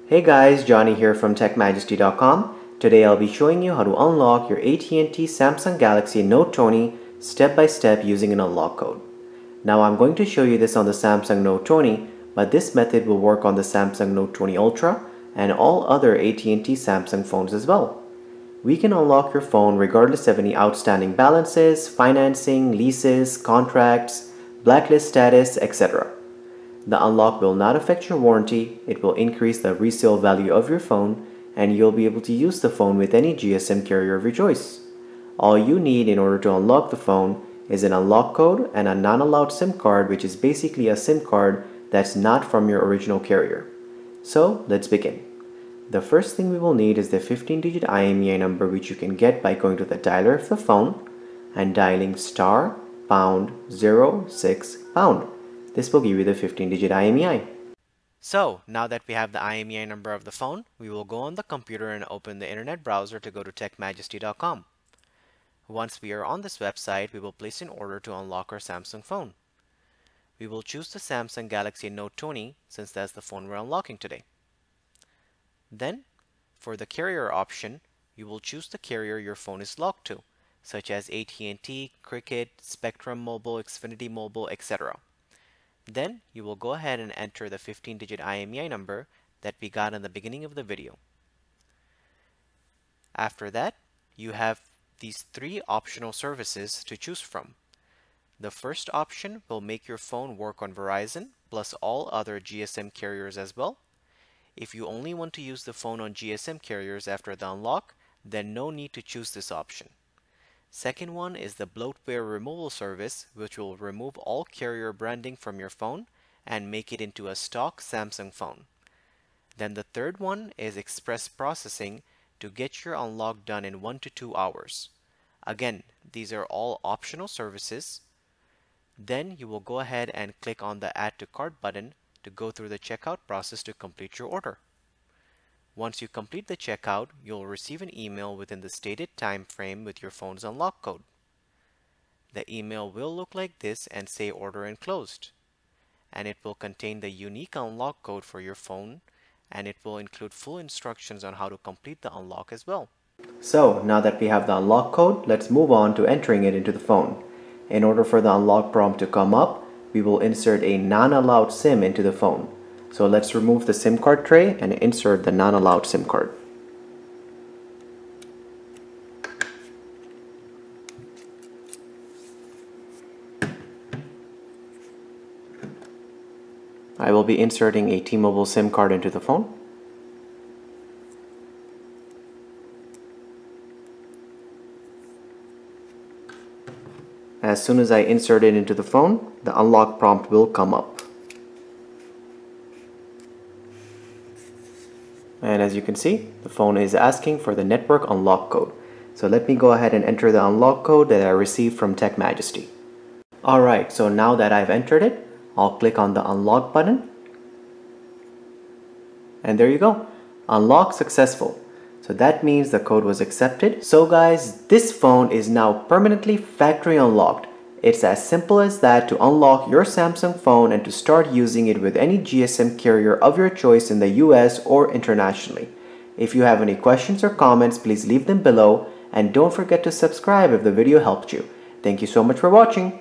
Hey guys, Johnny here from TechMajesty.com. Today I'll be showing you how to unlock your AT&T Samsung Galaxy Note 20 step by step using an unlock code. Now I'm going to show you this on the Samsung Note 20, but this method will work on the Samsung Note 20 Ultra and all other AT&T Samsung phones as well. We can unlock your phone regardless of any outstanding balances, financing, leases, contracts, blacklist status, etc. The unlock will not affect your warranty, it will increase the resale value of your phone, and you'll be able to use the phone with any GSM carrier of your choice. All you need in order to unlock the phone is an unlock code and a non-allowed SIM card, which is basically a SIM card that's not from your original carrier. So let's begin. The first thing we will need is the 15-digit IMEI number, which you can get by going to the dialer of the phone and dialing *#06#. This will give you the 15-digit IMEI. So, now that we have the IMEI number of the phone, we will go on the computer and open the internet browser to go to TechMajesty.com. Once we are on this website, we will place an order to unlock our Samsung phone. We will choose the Samsung Galaxy Note 20 since that's the phone we're unlocking today. Then, for the carrier option, you will choose the carrier your phone is locked to, such as AT&T, Cricket, Spectrum Mobile, Xfinity Mobile, etc. Then, you will go ahead and enter the 15-digit IMEI number that we got in the beginning of the video. After that, you have these three optional services to choose from. The first option will make your phone work on Verizon plus all other GSM carriers as well. If you only want to use the phone on GSM carriers after the unlock, then no need to choose this option. Second one is the bloatware removal service, which will remove all carrier branding from your phone and make it into a stock Samsung phone. Then the third one is express processing to get your unlock done in 1 to 2 hours. Again, these are all optional services. Then you will go ahead and click on the Add to Cart button to go through the checkout process to complete your order. Once you complete the checkout, you'll receive an email within the stated time frame with your phone's unlock code. The email will look like this and say order enclosed. And it will contain the unique unlock code for your phone, and it will include full instructions on how to complete the unlock as well. So now that we have the unlock code, let's move on to entering it into the phone. In order for the unlock prompt to come up, we will insert a non-allowed SIM into the phone. So let's remove the SIM card tray and insert the non-allowed SIM card. I will be inserting a T-Mobile SIM card into the phone. As soon as I insert it into the phone, the unlock prompt will come up. And as you can see, the phone is asking for the network unlock code. So let me go ahead and enter the unlock code that I received from TechMajesty. Alright, so now that I've entered it, I'll click on the unlock button. And there you go. Unlock successful. So that means the code was accepted. So guys, this phone is now permanently factory unlocked. It's as simple as that to unlock your Samsung phone and to start using it with any GSM carrier of your choice in the US or internationally. If you have any questions or comments, please leave them below and don't forget to subscribe if the video helped you. Thank you so much for watching.